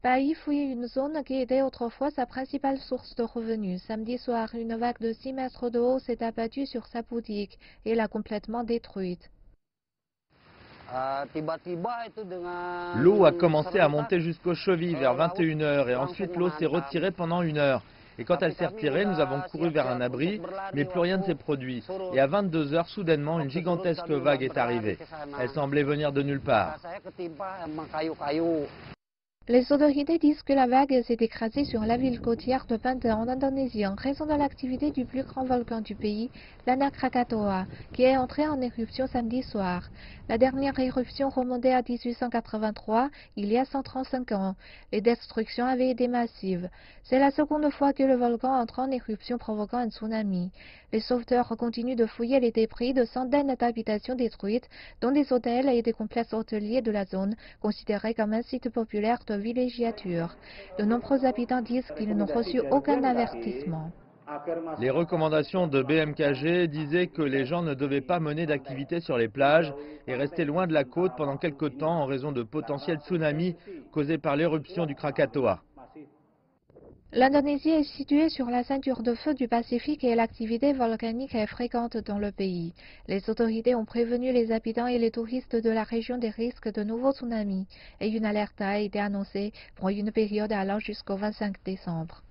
Bai fouille une zone qui était autrefois sa principale source de revenus. Samedi soir, une vague de 6 mètres de haut s'est abattue sur sa boutique et l'a complètement détruite. L'eau a commencé à monter jusqu'aux chevilles vers 21 heures et ensuite l'eau s'est retirée pendant 1 heure. Et quand elle s'est retirée, nous avons couru vers un abri, mais plus rien ne s'est produit. Et à 22 heures, soudainement, une gigantesque vague est arrivée. Elle semblait venir de nulle part. Les autorités disent que la vague s'est écrasée sur la ville côtière de Banten en Indonésie en raison de l'activité du plus grand volcan du pays, l'Anak Krakatoa, qui est entré en éruption samedi soir. La dernière éruption remontait à 1883, il y a 135 ans. Les destructions avaient été massives. C'est la seconde fois que le volcan entre en éruption provoquant un tsunami. Les sauveteurs continuent de fouiller les débris de centaines d'habitations détruites, dont des hôtels et des complexes hôteliers de la zone, considérés comme un site populaire de villégiature. De nombreux habitants disent qu'ils n'ont reçu aucun avertissement. Les recommandations de BMKG disaient que les gens ne devaient pas mener d'activité sur les plages et rester loin de la côte pendant quelque temps en raison de potentiels tsunamis causés par l'éruption du Krakatoa. L'Indonésie est située sur la ceinture de feu du Pacifique et l'activité volcanique est fréquente dans le pays. Les autorités ont prévenu les habitants et les touristes de la région des risques de nouveaux tsunamis et une alerte a été annoncée pour une période allant jusqu'au 25 décembre.